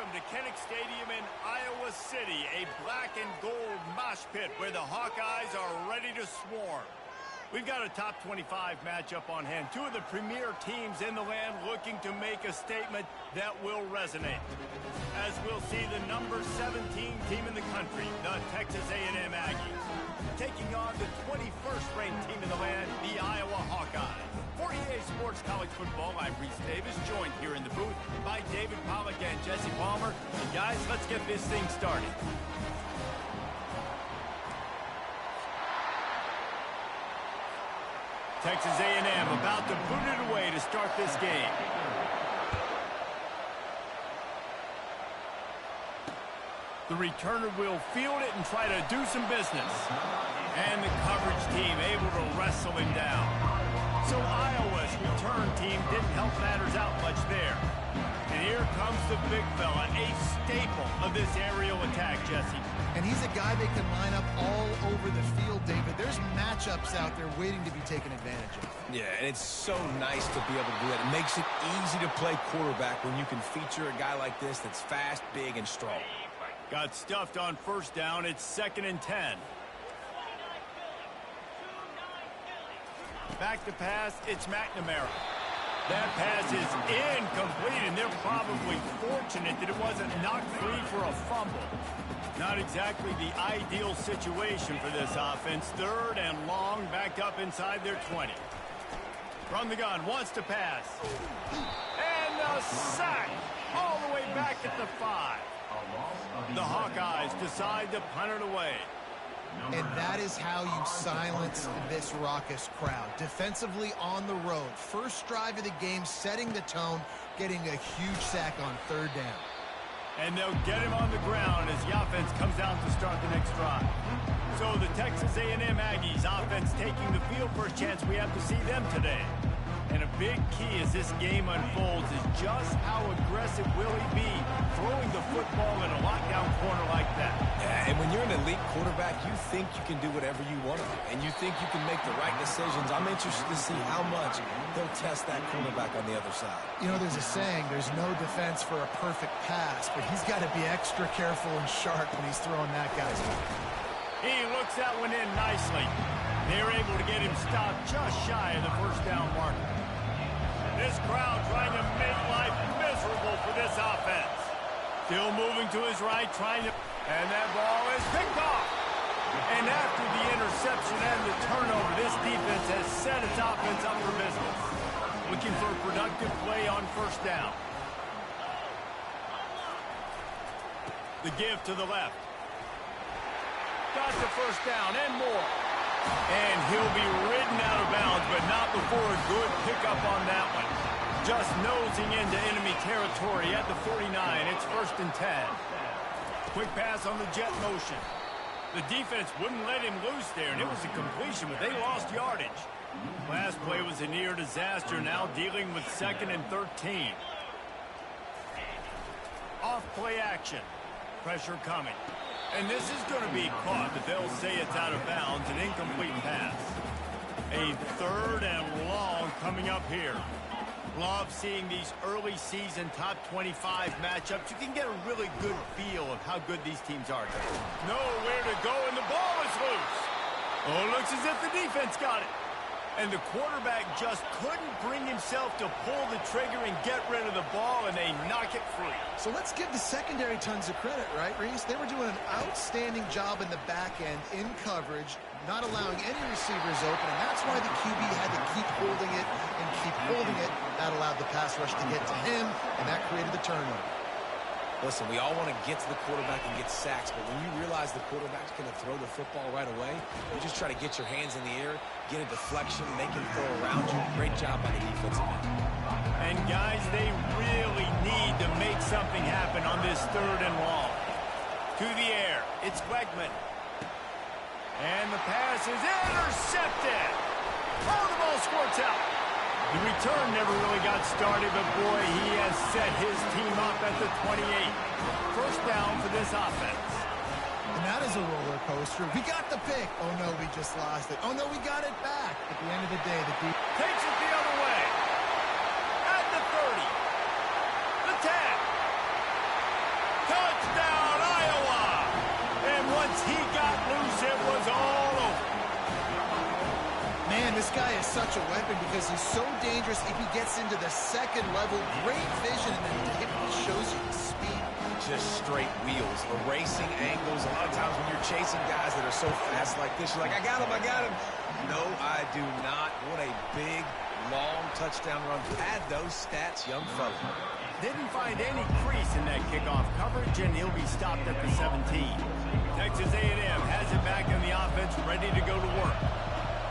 Welcome to Kinnick Stadium in Iowa City, a black and gold mosh pit where the Hawkeyes are ready to swarm. We've got a top 25 matchup on hand. Two of the premier teams in the land looking to make a statement that will resonate. As we'll see the number 17 team in the country, the Texas A&M Aggies, taking on the 21st ranked team in the land, the Iowa Hawkeyes. For EA Sports College Football, I'm Reese Davis, joined here in the booth by David Pollack and Jesse Palmer. And guys, let's get this thing started. Texas A&M about to put it away to start this game. The returner will field it and try to do some business. And the coverage team able to wrestle him down. So Iowa's return team didn't help matters out much there. And here comes the big fella, a staple of this aerial attack, Jesse. And he's a guy that can line up all over the field, David. There's matchups out there waiting to be taken advantage of. Yeah, and it's so nice to be able to do that. It makes it easy to play quarterback when you can feature a guy like this that's fast, big, and strong. Got stuffed on first down. It's 2nd and 10. Back to pass, it's McNamara. That pass is incomplete, and they're probably fortunate that it wasn't knocked free for a fumble. Not exactly the ideal situation for this offense. 3rd and long, backed up inside their 20. From the gun, wants to pass. And a sack all the way back at the 5. The Hawkeyes decide to punt it away. And that is how you silence this raucous crowd. Defensively on the road. First drive of the game, setting the tone, getting a huge sack on 3rd down. And they'll get him on the ground as the offense comes out to start the next drive. So the Texas A&M Aggies offense taking the field. First chance we have to see them today. And a big key as this game unfolds is just how aggressive will he be throwing the football in a lockdown corner like that. Yeah, and when you're an elite quarterback, you think you can do whatever you want to do, and you think you can make the right decisions. I'm interested to see how much they'll test that quarterback on the other side. You know, there's a saying, there's no defense for a perfect pass, but he's got to be extra careful and sharp when he's throwing that guy's way. He looks that one in nicely. They're able to get him stopped just shy of the first down marker. This crowd trying to make life miserable for this offense. Still moving to his right, trying to... And that ball is picked off. And after the interception and the turnover, this defense has set its offense up for business. Looking for a productive play on first down. The give to the left. Got the first down and more. And he'll be ridden out of bounds, but not before a good pickup on that one. Just nosing into enemy territory at the 49. It's 1st and 10. Quick pass on the jet motion. The defense wouldn't let him loose there, and it was a completion, but they lost yardage. Last play was a near disaster, now dealing with 2nd and 13. Off play action. Pressure coming. And this is going to be caught, but they'll say it's out of bounds, an incomplete pass. A 3rd and long coming up here. Love seeing these early season top 25 matchups. You can get a really good feel of how good these teams are. Nowhere to go, and the ball is loose. Oh, looks as if the defense got it. And the quarterback just couldn't bring himself to pull the trigger and get rid of the ball, and they knock it free. So let's give the secondary tons of credit, right, Reese? They were doing an outstanding job in the back end, in coverage, not allowing any receivers open, and that's why the QB had to keep holding it and keep holding it. That allowed the pass rush to get to him, and that created the turnover. Listen, we all want to get to the quarterback and get sacks, but when you realize the quarterback's going to throw the football right away, you just try to get your hands in the air, get a deflection, make him throw around you. Great job by the defensive end. And guys, they really need to make something happen on this 3rd and long. To the air, it's Wegman. And the pass is intercepted. Oh, the ball squirts out. The return never really got started, but boy, he has set his team up at the 28. First down for this offense. And that is a roller coaster. We got the pick. Oh, no, we just lost it. Oh, no, we got it back. At the end of the day, the defense takes it the other way. At the 30. The 10. Touchdown, Iowa! And once he got loose, it was all over. Man, this guy is such a weapon because he's so dangerous if he gets into the second level. Great vision, and then he shows you the speed. Just straight wheels, erasing angles. A lot of times when you're chasing guys that are so fast like this, you're like, I got him, I got him. No, I do not. What a big, long touchdown run. Add those stats, young fella. Didn't find any crease in that kickoff coverage, and he'll be stopped at the 17. Texas A&M has it back in the offense, ready to go to work.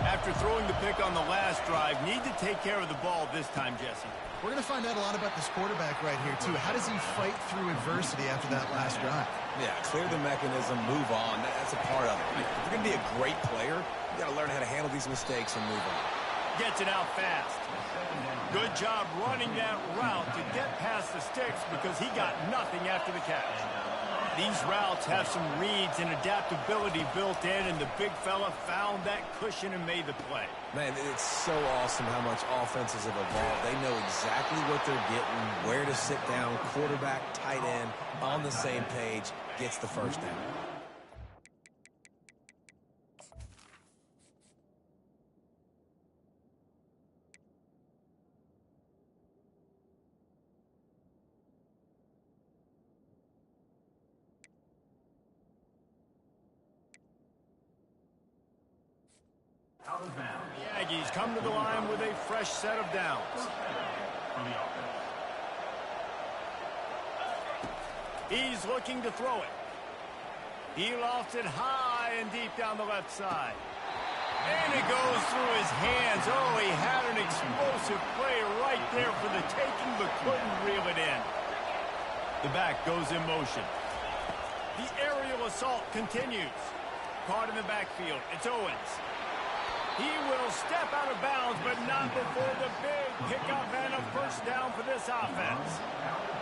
After throwing the pick on the last drive, need to take care of the ball this time, Jesse. We're going to find out a lot about this quarterback right here, too. How does he fight through adversity after that last drive? Yeah, clear the mechanism, move on. That's a part of it. If you're going to be a great player, you got to learn how to handle these mistakes and move on. Gets it out fast. Good job running that route to get past the sticks because he got nothing after the catch. These routes have some reads and adaptability built in, and the big fella found that cushion and made the play. Man, it's so awesome how much offenses have evolved. They know exactly what they're getting, where to sit down, quarterback, tight end, on the same page, gets the first down. The Aggies come to the line with a fresh set of downs. He's looking to throw it. He lofts it high and deep down the left side. And it goes through his hands. Oh, he had an explosive play right there for the taking, but couldn't reel it in. The back goes in motion. The aerial assault continues. Caught in the backfield. It's Owens. He will step out of bounds, but not before the big pickup and a first down for this offense.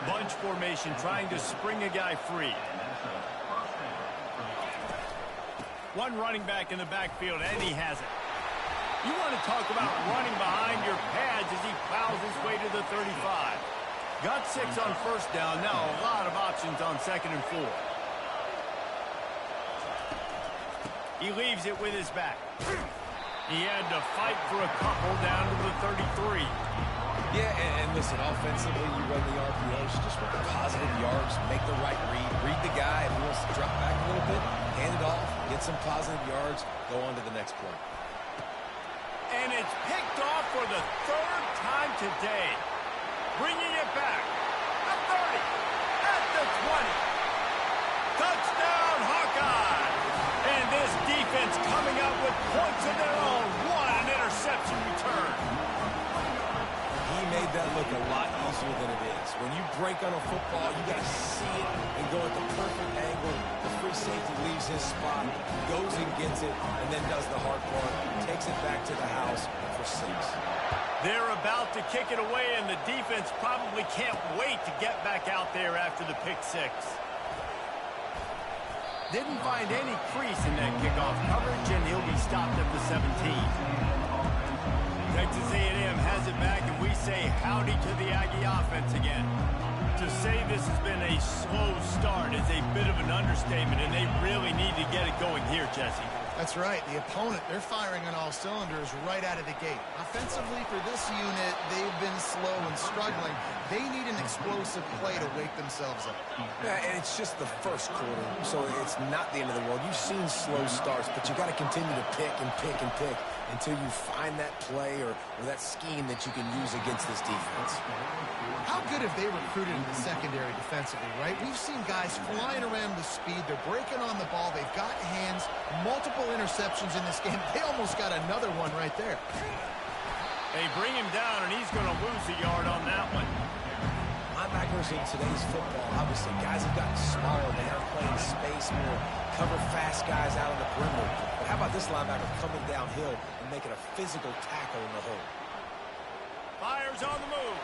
Bunch formation trying to spring a guy free. One running back in the backfield, and he has it. You want to talk about running behind your pads as he plows his way to the 35. Got 6 on first down. Now a lot of options on 2nd and 4. He leaves it with his back. He had to fight for a couple down to the 33. Yeah, and listen, offensively, you run the RPOs, just run positive yards, make the right read the guy. If he wants to drop back a little bit, hand it off, get some positive yards, go on to the next play. And it's picked off for the 3rd time today. Bringing it back. At 30. At the 20. Touchdown, Hawkeye. And this defense coming up with points of their own. What an interception return. He made that look a lot easier than it is. When you break on a football, you got to see it and go at the perfect angle. The free safety leaves his spot, goes and gets it, and then does the hard part, takes it back to the house for 6. They're about to kick it away, and the defense probably can't wait to get back out there after the pick 6. Didn't find any crease in that kickoff coverage, and he'll be stopped at the 17. Texas A&M has it back, and we say howdy to the Aggie offense again. To say this has been a slow start is a bit of an understatement, and they really need to get it going here, Jesse. That's right. The opponent, they're firing on all cylinders right out of the gate. Offensively, for this unit, they've been slow and struggling. They need an explosive play to wake themselves up. Yeah, and it's just the first quarter, so it's not the end of the world. You've seen slow starts, but you got to continue to pick and pick and pick until you find that play or that scheme that you can use against this defense. How good have they recruited in the secondary defensively, right? We've seen guys flying around with speed. They're breaking on the ball. They've got hands. Multiple interceptions in this game. They almost got another one right there. They bring him down, and he's going to lose a yard on that one. Linebackers in today's football, obviously, guys have gotten smaller. They have playing space more, cover fast guys out on the perimeter. But how about this linebacker coming downhill and making a physical tackle in the hole? Fires on the move.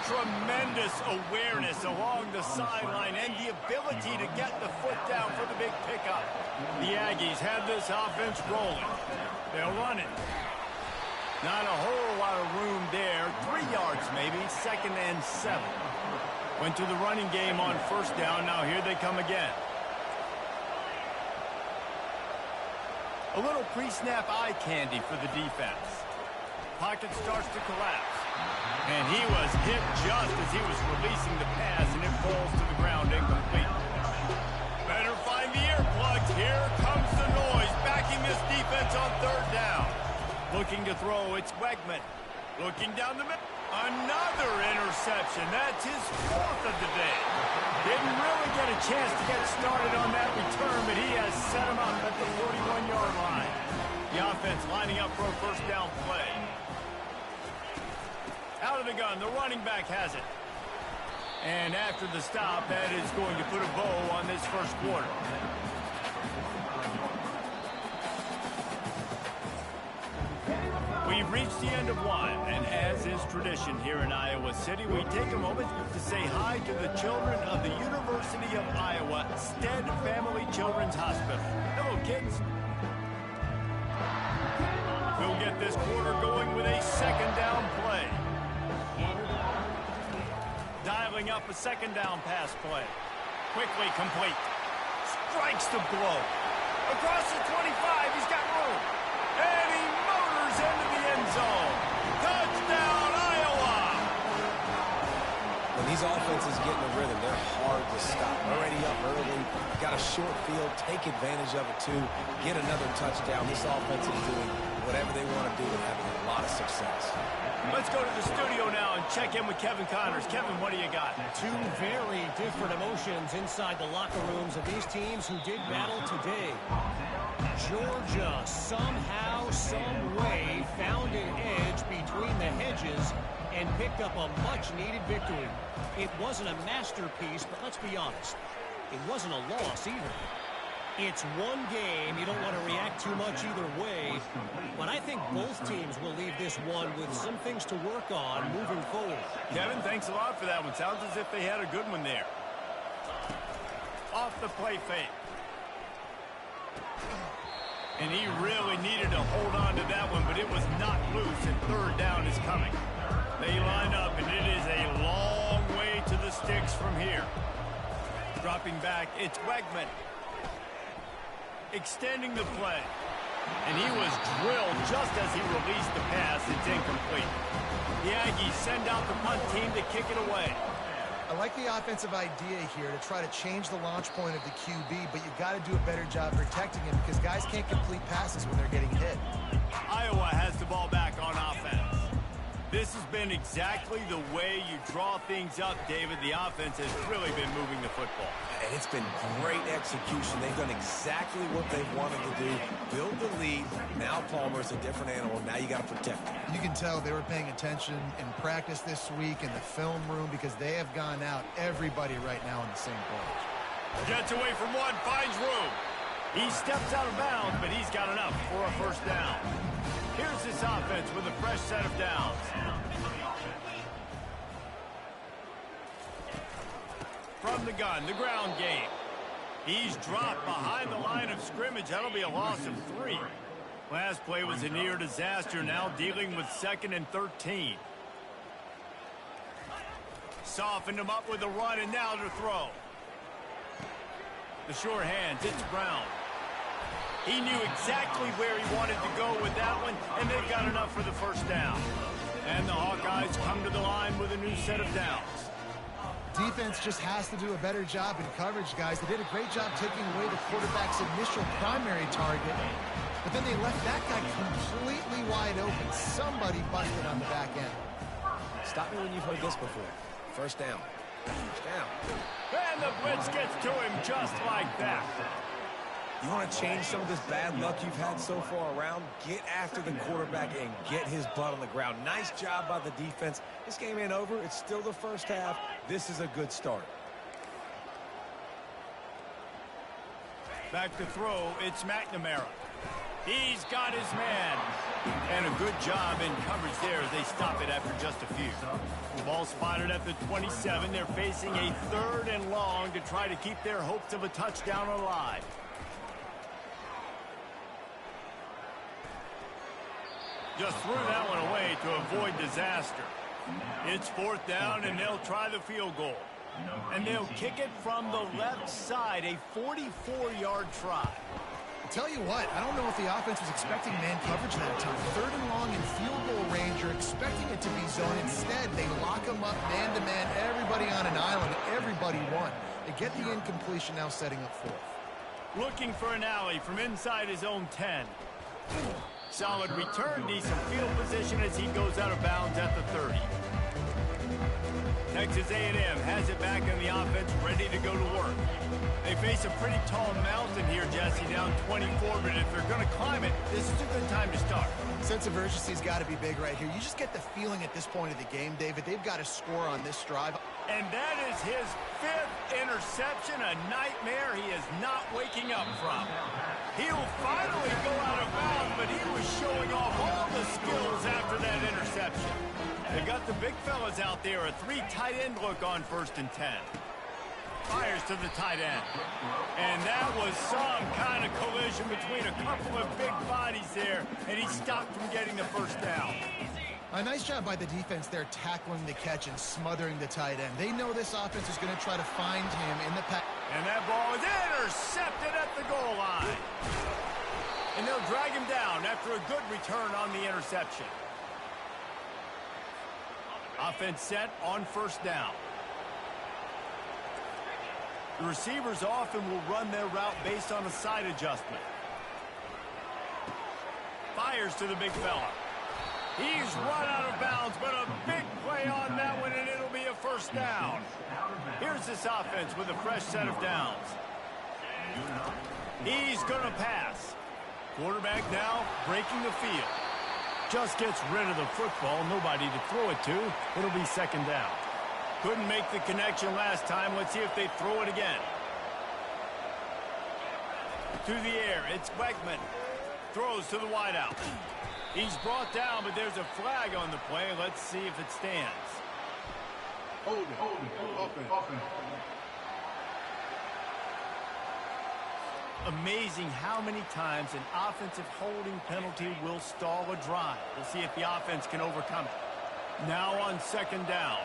Tremendous awareness along the sideline and the ability to get the foot down for the big pickup. The Aggies have this offense rolling. They'll run it. Not a whole lot of room there. 3 yards maybe. 2nd and 7. Went to the running game on first down. Now here they come again. A little pre-snap eye candy for the defense. Pocket starts to collapse. And he was hit just as he was releasing the pass, and it falls to the ground incomplete. Better find the earplugs. Here comes the noise, backing this defense on third down. Looking to throw, it's Wegman. Looking down the middle. Another interception. That's his fourth of the day. Didn't really get a chance to get started on that return, but he has set him up at the 41-yard line. The offense lining up for a first down play. Out of the gun, the running back has it. And after the stop, that is going to put a bow on this first quarter. We've reached the end of one, and as is tradition here in Iowa City, we take a moment to say hi to the children of the University of Iowa Stead Family Children's Hospital. Hello, kids. We'll get this quarter going with a second down play. Dialing up a second down pass play. Quickly complete. Strikes the blow. Across the 25, he's got room. And he motors into the end zone. Touchdown, Iowa! When these offenses get in the rhythm, they're hard to stop. Already up early, got a short field, take advantage of it too, get another touchdown. This offense is doing whatever they want to do and having a lot of success. Let's go to the studio now and check in with Kevin Connors. Kevin, what do you got? Two very different emotions inside the locker rooms of these teams who did battle today. Georgia somehow, some way found an edge between the hedges and picked up a much-needed victory. It wasn't a masterpiece, but let's be honest, it wasn't a loss either. It's one game. You don't want to react too much either way. But I think both teams will leave this one with some things to work on moving forward. Kevin, thanks a lot for that one. Sounds as if they had a good one there. Off the play fake. And he really needed to hold on to that one, but it was not loose, and third down is coming. They line up, and it is a long way to the sticks from here. Dropping back, it's Wegman. Extending the play. And he was drilled just as he released the pass. It's incomplete. The Aggies send out the punt team to kick it away. I like the offensive idea here to try to change the launch point of the QB, but you've got to do a better job protecting him because guys can't complete passes when they're getting hit. Iowa has the ball back on offense. This has been exactly the way you draw things up, David. The offense has really been moving the football. And it's been great execution. They've done exactly what they've wanted to do. Build the lead. Now Palmer's a different animal. Now you got to protect him. You can tell they were paying attention in practice this week in the film room because they have gone out everybody right now on the same page. Gets away from one, finds room. He steps out of bounds, but he's got enough for a first down. Here's this offense with a fresh set of downs. From the gun, the ground game. He's dropped behind the line of scrimmage. That'll be a loss of 3. Last play was a near disaster, now dealing with 2nd and 13. Softened him up with a run, and now to throw. The short hands, it's Brown. He knew exactly where he wanted to go with that one, and they've got enough for the first down. And the Hawkeyes come to the line with a new set of downs. Defense just has to do a better job in coverage, guys. They did a great job taking away the quarterback's initial primary target, but then they left that guy completely wide open. Somebody busted on the back end. Stop me when you've heard this before. First down. First down. And the blitz gets to him just like that. You want to change some of this bad luck you've had so far around? Get after the quarterback and get his butt on the ground. Nice job by the defense. This game ain't over. It's still the first half. This is a good start. Back to throw, it's McNamara. He's got his man. And a good job in coverage there as they stop it after just a few. The ball spotted at the 27. They're facing a 3rd and long to try to keep their hopes of a touchdown alive. Just threw that one away to avoid disaster. It's 4th down, and they'll try the field goal. And they'll kick it from the left side, a 44-yard try. Tell you what, I don't know if the offense was expecting man coverage that time. 3rd and long in field goal range, you're expecting it to be zone. Instead, they lock them up man-to-man, everybody on an island, everybody won. They get the incompletion, now setting up 4th. Looking for an alley from inside his own 10. Solid return, decent field position as he goes out of bounds at the 30. Texas A&M has it back in the offense, ready to go to work. They face a pretty tall mountain here, Jesse, down 24, but if they're going to climb it, this is a good time to start. Sense of urgency's got to be big right here. You just get the feeling at this point of the game, David, they've got to score on this drive. And that is his 5th interception, a nightmare he is not waking up from. He'll finally go out of bounds, but he was showing off all the skills after that interception. They got the big fellas out there, a 3 tight end look on 1st and 10. Fires to the tight end. And that was some kind of collision between a couple of big bodies there, and he stopped from getting the 1st down. A nice job by the defense there, tackling the catch and smothering the tight end. They know this offense is going to try to find him in the pack. And that ball is intercepted at the goal line. And they'll drag him down after a good return on the interception. Offense set on 1st down. The receivers often will run their route based on a side adjustment. Fires to the big fella. He's run out of bounds, but a big play on that one, and it'll be a 1st down. Here's this offense with a fresh set of downs. He's going to pass. Quarterback now breaking the field. Just gets rid of the football, nobody to throw it to. It'll be 2nd down. Couldn't make the connection last time. Let's see if they throw it again. To the air, it's Wegman. Throws to the wideout. He's brought down, but there's a flag on the play. Let's see if it stands. Hold it. Amazing how many times an offensive holding penalty will stall a drive. We'll see if the offense can overcome it. Now on 2nd down.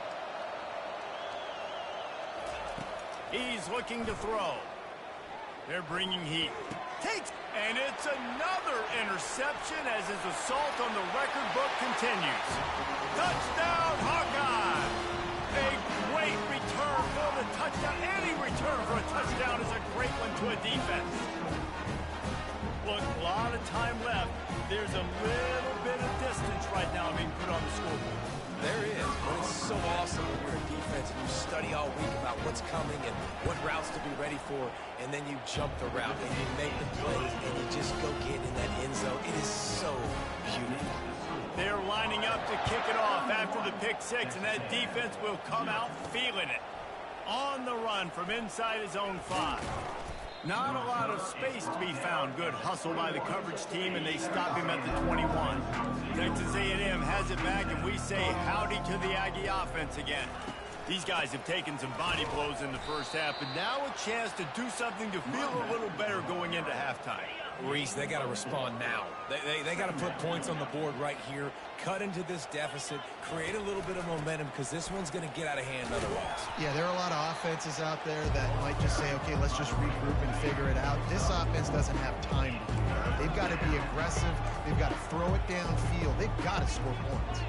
He's looking to throw. They're bringing heat. Takes, and it's another interception as his assault on the record book continues. Touchdown, Hawkeye! A great return for the touchdown. Any return for a touchdown is a great one to a defense. Look, a lot of time left. There's a little bit of distance right now being put on the scoreboard. There is, but it's so awesome when you're a defense and you study all week about what's coming and what routes to be ready for, and then you jump the route and you make the plays and you just go get in that end zone. It is so beautiful. They're lining up to kick it off after the pick 6, and that defense will come out feeling it. On the run from inside his own 5. Not a lot of space to be found. Good hustle by the coverage team, and they stop him at the 21. Texas A&M has it back, and we say howdy to the Aggie offense again. These guys have taken some body blows in the 1st half, but now a chance to do something to feel a little better going into halftime. Reese, they got to respond now. They got to put points on the board right here, cut into this deficit, create a little bit of momentum, because this one's going to get out of hand otherwise. Yeah, there are a lot of offenses out there that might just say, okay, let's just regroup and figure it out. This offense doesn't have time to do that. They've got to be aggressive. They've got to throw it downfield. They've got to score points.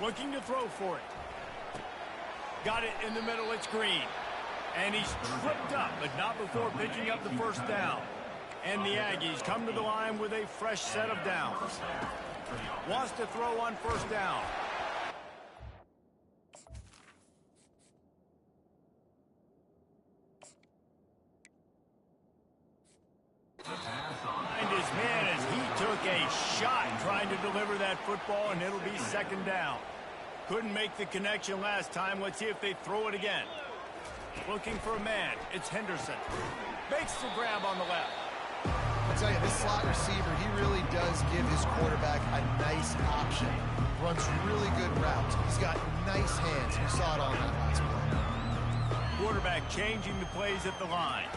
Looking to throw for it. Got it in the middle. It's Green. And he's tripped up, but not before picking up the 1st down. And the Aggies come to the line with a fresh set of downs. Wants to throw on 1st down. And his man as he took a shot trying to deliver that football, and it'll be 2nd down. Couldn't make the connection last time. Let's see if they throw it again. Looking for a man. It's Henderson. Makes the grab on the left. I'll tell you, this slot receiver, he really does give his quarterback a nice option. Runs really good routes. He's got nice hands. We saw it on that last play. Quarterback changing the plays at the line.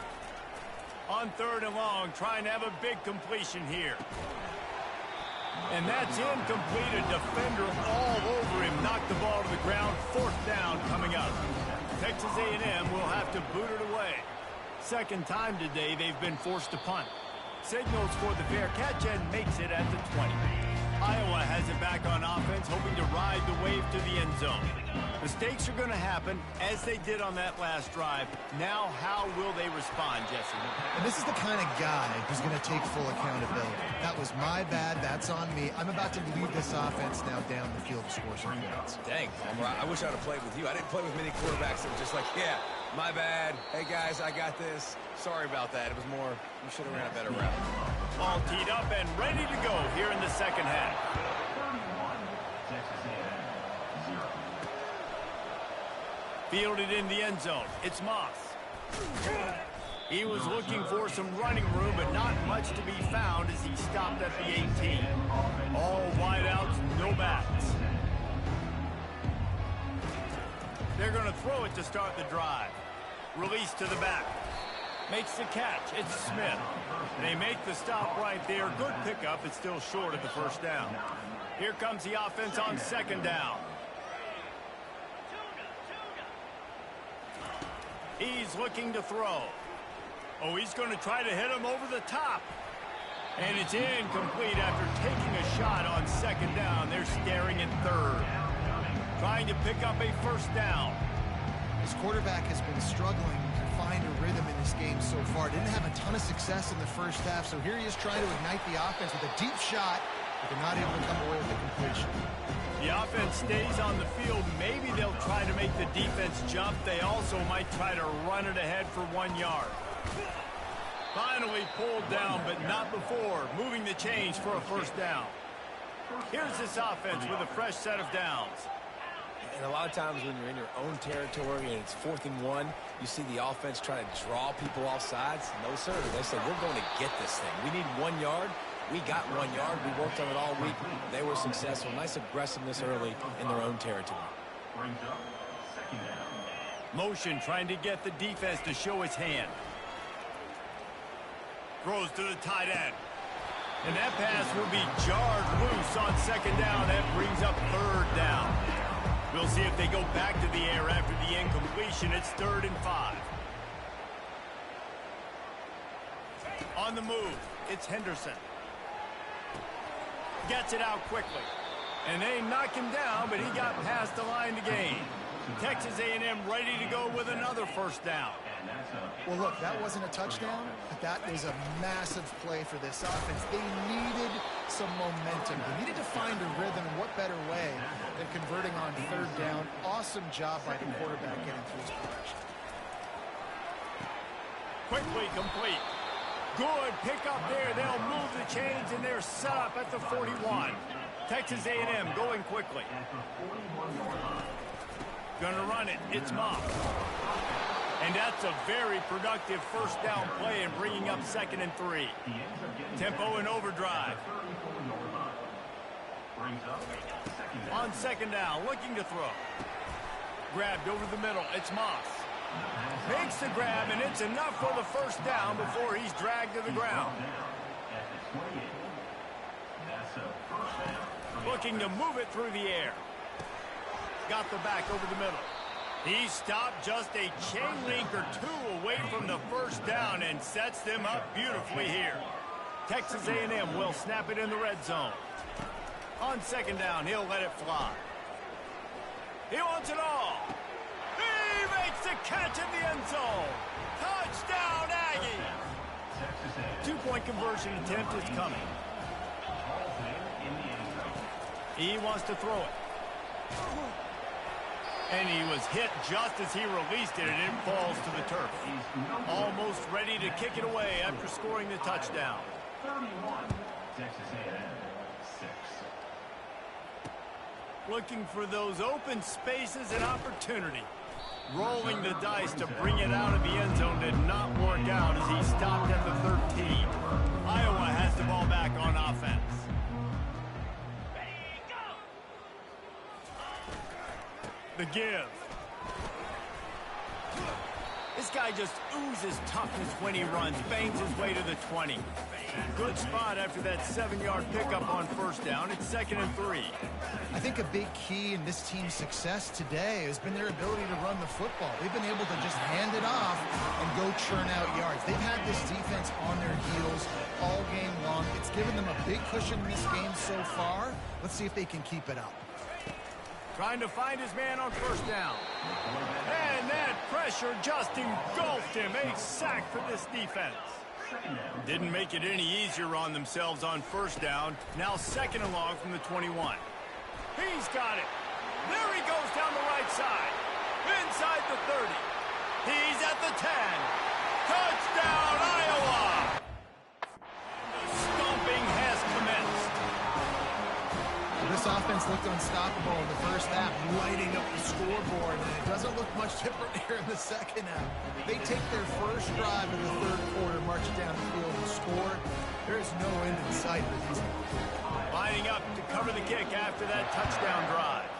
On 3rd and long, trying to have a big completion here. And that's incomplete. A defender all over him. Knocked the ball to the ground. 4th down coming up. Texas A&M will have to boot it away. Second time today they've been forced to punt. Signals for the fair catch and makes it at the 20. Iowa has it back on offense, hoping to ride the wave to the end zone. Mistakes are going to happen, as they did on that last drive. Now, how will they respond, Jesse? And this is the kind of guy who's going to take full accountability. That was my bad. That's on me. I'm about to lead this offense now down the field to score some points. Dang, Palmer, I wish I'd have played with you. I didn't play with many quarterbacks that were just like, yeah, my bad. Hey, guys, I got this. Sorry about that. It was more, you should have ran a better route. All teed up and ready to go here in the second half. Fielded in the end zone. It's Moss. He was looking for some running room, but not much to be found as he stopped at the 18. All wideouts, no backs. They're going to throw it to start the drive. Release to the back. Makes the catch. It's Smith. They make the stop right there. Good pickup. It's still short of the first down. Here comes the offense on second down. He's looking to throw. Oh, he's going to try to hit him over the top. And it's incomplete after taking a shot on second down. They're staring at third. Trying to pick up a first down. His quarterback has been struggling to find a rhythm in this game so far. Didn't have a ton of success in the first half, so here he is trying to ignite the offense with a deep shot, but they're not able to come away with a completion. The offense stays on the field. Maybe they'll try to make the defense jump. They also might try to run it ahead for 1 yard. Finally pulled down, but not before. Moving the chains for a first down. Here's this offense with a fresh set of downs. And a lot of times when you're in your own territory and it's 4th and 1, you see the offense try to draw people off sides. No, sir. They said, we're going to get this thing. We need 1 yard. We got 1 yard. We worked on it all week. They were successful. Nice aggressiveness early in their own territory. Motion trying to get the defense to show its hand. Throws to the tight end. And that pass will be jarred loose on second down. That brings up third down. We'll see if they go back to the air after the incompletion. It's 3rd and 5. On the move, it's Henderson. Gets it out quickly. And they knock him down, but he got past the line to gain. Texas A&M ready to go with another first down. Well, look, that wasn't a touchdown, but that was a massive play for this offense. They needed some momentum. They needed to find a rhythm, and what better way than converting on third down. Awesome job by the quarterback getting through his progression. Quickly complete. Good pickup there. They'll move the chains, and they're set up at the 41. Texas A&M going quickly. Gonna run it. It's Moss. And that's a very productive first down play and bringing up 2nd and 3. Tempo and overdrive. On second down, looking to throw. Grabbed over the middle. It's Moss. Makes the grab, and it's enough for the first down before he's dragged to the ground. Looking to move it through the air. Got the back over the middle. He stopped just a chain link or two away from the first down and sets them up beautifully here. Texas A&M will snap it in the red zone. On second down, he'll let it fly. He wants it all. He makes the catch in the end zone. Touchdown, Aggies. 2-point conversion attempt is coming. He wants to throw it. And he was hit just as he released it, and it falls to the turf. Almost ready to kick it away after scoring the touchdown. 31, Texas A&M, 6. Looking for those open spaces and opportunity. Rolling the dice to bring it out of the end zone did not work out as he stopped at the 13. Iowa has the ball back on offense. The give. This guy just oozes toughness when he runs, bangs his way to the 20. Good spot after that 7-yard pickup on first down. It's 2nd and 3. I think a big key in this team's success today has been their ability to run the football. They've been able to just hand it off and go churn out yards. They've had this defense on their heels all game long. It's given them a big cushion in this game so far. Let's see if they can keep it up. Trying to find his man on first down. And that pressure just engulfed him. A sack for this defense. Didn't make it any easier on themselves on first down. Now 2nd and long from the 21. He's got it. There he goes down the right side. Inside the 30. He's at the 10. Touchdown, Iowa! The stomping has commenced. This offense looked unstoppable in the first half, lighting up the scoreboard, and it doesn't look much different here in the second half. They take their first drive in the third quarter, march down the field and score. There is no end in sight for these guys. Lining up to cover the kick after that touchdown drive.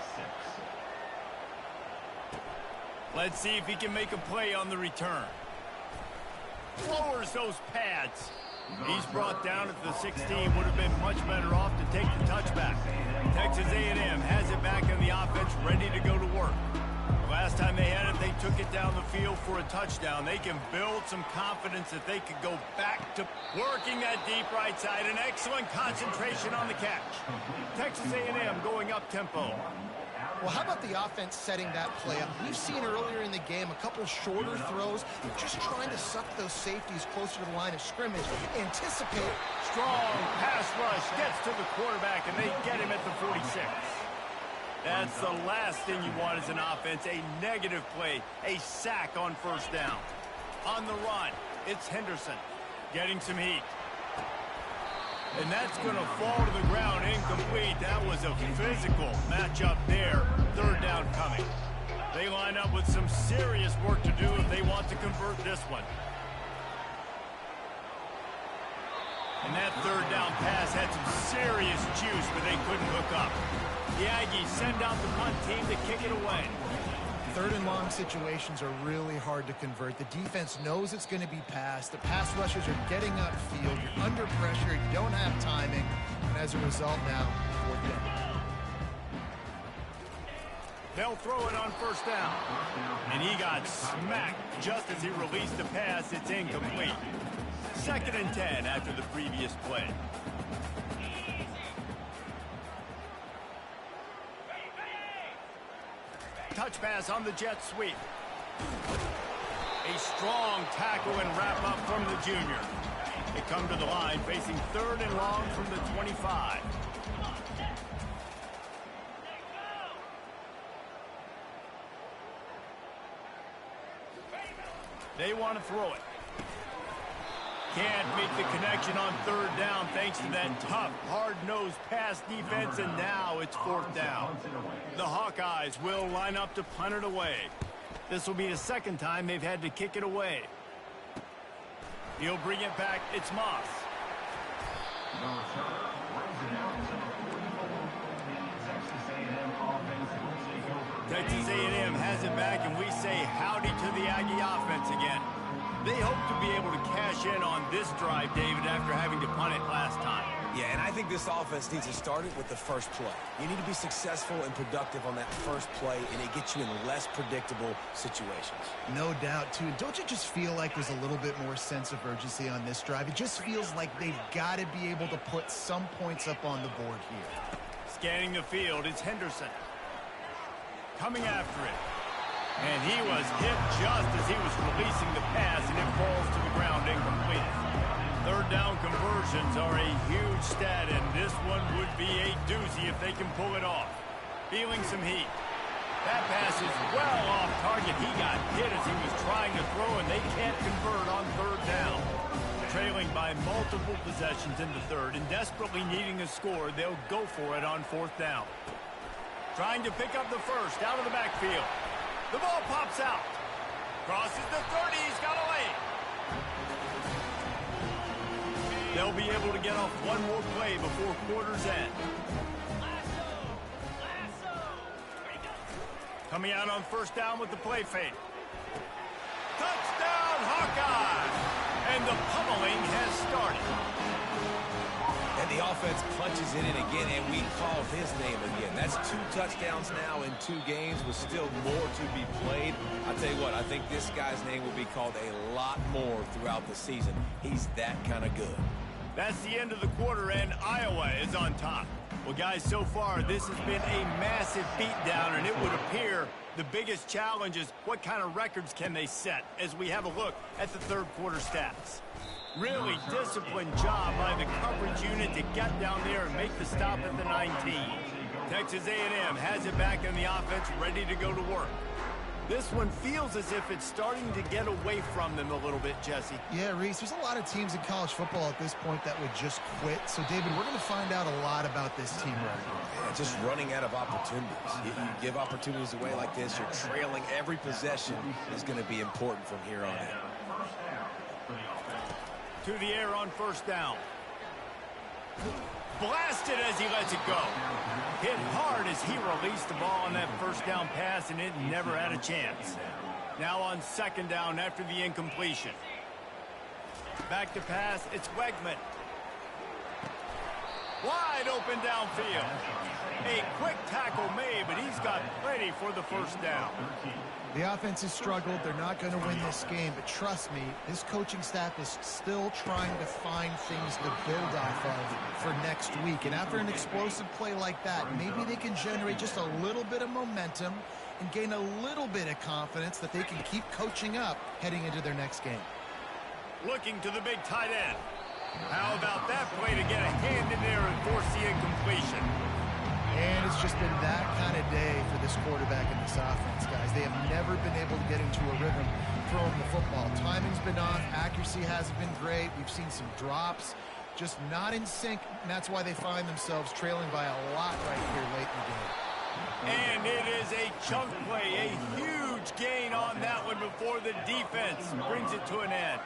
Let's see if he can make a play on the return. Lowers those pads. He's brought down at the 16. Would have been much better off to take the touchback. Texas A&M has it back in the offense, ready to go to work. The last time they had it, they took it down the field for a touchdown. They can build some confidence that they could go back to working that deep right side. An excellent concentration on the catch. Texas A&M going up tempo. Well, how about the offense setting that play up? We've seen earlier in the game a couple shorter throws, just trying to suck those safeties closer to the line of scrimmage. Anticipate. Strong pass rush gets to the quarterback, and they get him at the 46. That's the last thing you want as an offense, a negative play, a sack on first down. On the run, it's Henderson getting some heat. And that's going to fall to the ground incomplete. That was a physical matchup there. Third down coming. They line up with some serious work to do if they want to convert this one. And that third down pass had some serious juice, but they couldn't hook up. The Aggies send out the punt team to kick it away. Third and long situations are really hard to convert. The defense knows it's going to be passed. The pass rushers are getting upfield. You're under pressure. You don't have timing. And as a result now, fourth down. They'll throw it on first down. And he got smacked just as he released the pass. It's incomplete. 2nd and 10 after the previous play. Touch pass on the jet sweep. A strong tackle and wrap up from the junior. They come to the line facing 3rd and long from the 25. They want to throw it. Can't make the connection on 3rd down thanks to that tough, hard-nosed pass defense, and now it's 4th down. The Hawkeyes will line up to punt it away. This will be the 2nd time they've had to kick it away. He'll bring it back. It's Moss. Texas A&M has it back, and we say howdy to the Aggie offense again. They hope to be able to cash in on this drive, David, after having to punt it last time. Yeah, and I think this offense needs to start it with the first play. You need to be successful and productive on that first play, and it gets you in less predictable situations. No doubt, too. Don't you just feel like there's a little bit more sense of urgency on this drive? It just feels like they've got to be able to put some points up on the board here. Scanning the field, it's Henderson. Coming after it. And he was hit just as he was releasing the pass, and it falls to the ground incomplete. 3rd down conversions are a huge stat, and this one would be a doozy if they can pull it off. Feeling some heat. That pass is well off target. He got hit as he was trying to throw, and they can't convert on 3rd down. Trailing by multiple possessions in the 3rd and desperately needing a score, they'll go for it on 4th down. Trying to pick up the first out of the backfield. The ball pops out. Crosses the 30. He's got a lane. They'll be able to get off one more play before quarter's end. Coming out on 1st down with the play fake. Touchdown! Hawkeye! And the pummeling has started. And the offense punches it in again, and we call his name again. That's 2 touchdowns now in 2 games with still more to be played. I'll tell you what, I think this guy's name will be called a lot more throughout the season. He's that kind of good. That's the end of the quarter, and Iowa is on top. Well, guys, so far, this has been a massive beatdown, and it would appear the biggest challenge is what kind of records can they set as we have a look at the third quarter stats. Really disciplined job by the coverage unit to get down there and make the stop at the 19. Texas A&M has it back in the offense, ready to go to work. This one feels as if it's starting to get away from them a little bit, Jesse. Yeah, Reese, there's a lot of teams in college football at this point that would just quit. So, David, we're going to find out a lot about this team right here. Yeah, just running out of opportunities. You give opportunities away like this, you're trailing every possession is going to be important from here on in. To the air on first down. Blasted as he lets it go. Hit hard as he released the ball on that first down pass, and it never had a chance. Now on second down after the incompletion. Back to pass, it's Wegman. Wide open downfield. A quick tackle made, but he's got plenty for the first down. The offense has struggled. They're not going to win this game, but trust me, this coaching staff is still trying to find things to build off of for next week. And after an explosive play like that, maybe they can generate just a little bit of momentum and gain a little bit of confidence that they can keep coaching up heading into their next game. Looking to the big tight end. How about that play to get a hand in there and force the incompletion? And it's just been that kind of day for this quarterback and this offense, guys. They have never been able to get into a rhythm throwing the football. Timing's been off. Accuracy hasn't been great. We've seen some drops. Just not in sync, and that's why they find themselves trailing by a lot right here late in the game. And it is a chunk play, a huge gain on that one before the defense brings it to an end.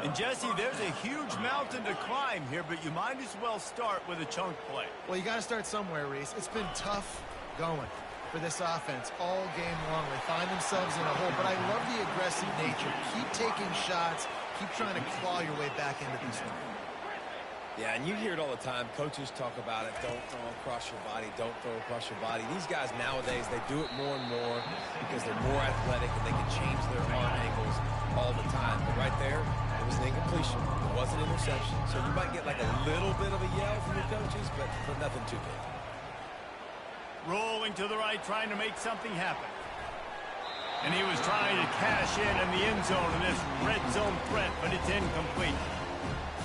And, Jesse, there's a huge mountain to climb here, but you might as well start with a chunk play. Well, you got to start somewhere, Reese. It's been tough going for this offense all game long. They find themselves in a hole, but I love the aggressive nature. Keep taking shots. Keep trying to claw your way back into this one. Yeah, and you hear it all the time. Coaches talk about it. Don't throw across your body. Don't throw across your body. These guys nowadays, they do it more and more because they're more athletic and they can change their arm angles all the time. But right there, it was an incompletion. It was an interception. So you might get like a little bit of a yell from your coaches, but nothing too big. Rolling to the right, trying to make something happen. And he was trying to cash in the end zone in this red zone threat, but it's incomplete.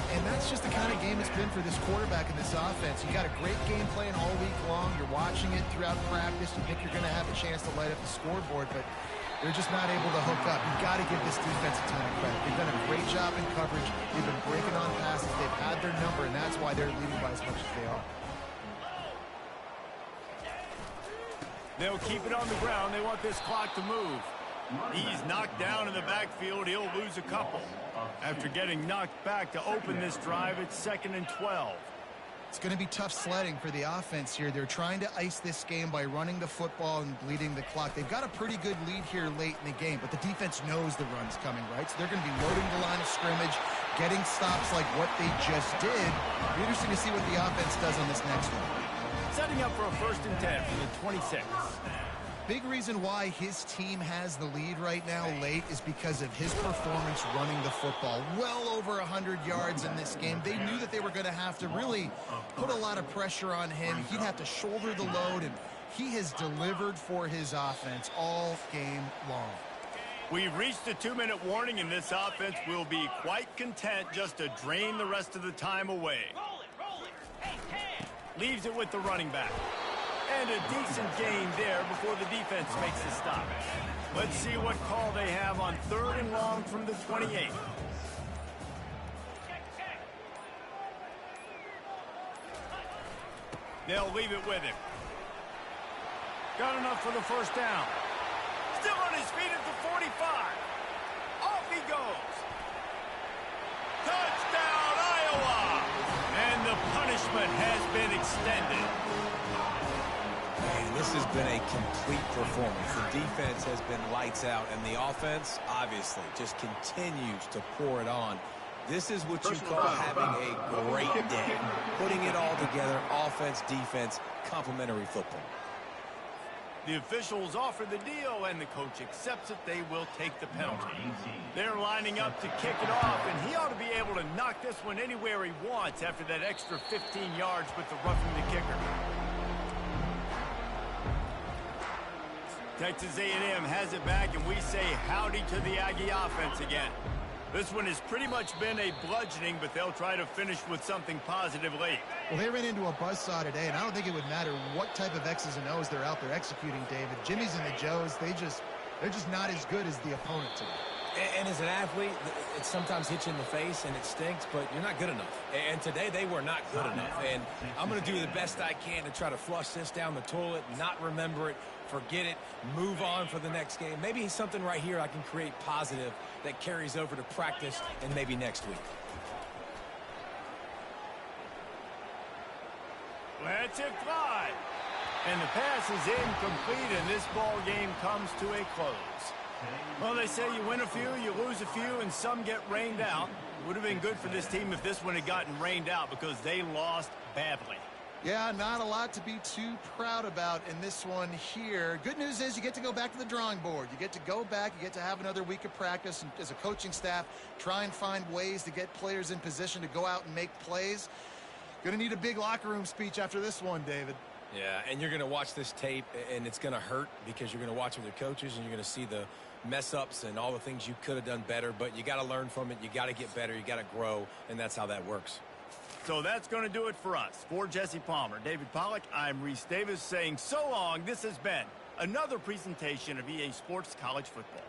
And that's just the kind of game it's been for this quarterback and this offense. You got a great game plan all week long. You're watching it throughout practice. You think you're going to have a chance to light up the scoreboard, but they're just not able to hook up. You've got to give this defense a ton of credit. They've done a great job in coverage. They've been breaking on passes. They've had their number, and that's why they're leading by as much as they are. They'll keep it on the ground. They want this clock to move. He's knocked down in the backfield. He'll lose a couple. After getting knocked back to open this drive, it's 2nd and 12. It's going to be tough sledding for the offense here. They're trying to ice this game by running the football and bleeding the clock. They've got a pretty good lead here late in the game, but the defense knows the run's coming, right? So they're going to be loading the line of scrimmage, getting stops like what they just did. It'll be interesting to see what the offense does on this next one. Setting up for a 1st and 10 from the 26. Big reason why his team has the lead right now late is because of his performance running the football. Well over 100 yards in this game. They knew that they were going to have to really put a lot of pressure on him. He'd have to shoulder the load, and he has delivered for his offense all game long. We've reached the 2-minute warning, and this offense will be quite content just to drain the rest of the time away. Leaves it with the running back. And a decent gain there before the defense makes the stop. Let's see what call they have on 3rd and long from the 28. They'll leave it with him. Got enough for the 1st down. Still on his feet at the 45. Off he goes. Touchdown, Iowa! And the punishment has been extended. This This has been a complete performance. The defense has been lights out, and the offense, obviously, just continues to pour it on. This is what you call having a great day. Putting it all together, offense, defense, complementary football. The officials offer the deal, and the coach accepts it. They will take the penalty. They're lining up to kick it off, and he ought to be able to knock this one anywhere he wants after that extra 15 yards with the roughing the kicker. Texas A&M has it back, and we say howdy to the Aggie offense again. This one has pretty much been a bludgeoning, but they'll try to finish with something positive late. Well, they ran into a buzzsaw today, and I don't think it would matter what type of X's and O's they're out there executing, David. Jimmy's and the Joes, they're just not as good as the opponent today. And as an athlete, it sometimes hits you in the face and it stinks, but you're not good enough. And today they were not good enough. And I'm going to do the best I can to try to flush this down the toilet, not remember it, forget it, move on for the next game. Maybe something right here I can create positive that carries over to practice and maybe next week. Let's it fly. And the pass is incomplete, and this ball game comes to a close. Well, they say you win a few, you lose a few, and some get rained out. Would have been good for this team if this one had gotten rained out because they lost badly. Yeah, not a lot to be too proud about in this one here. Good news is you get to go back to the drawing board. You get to go back, you get to have another week of practice, and as a coaching staff, try and find ways to get players in position to go out and make plays. Going to need a big locker room speech after this one, David. Yeah, and you're going to watch this tape, and it's going to hurt because you're going to watch it with your coaches, and you're going to see the mess-ups and all the things you could have done better, but you got to learn from it. You got to get better. You got to grow, and that's how that works. So that's going to do it for us. For Jesse Palmer, David Pollack, I'm Reese Davis saying so long. This has been another presentation of EA Sports College Football.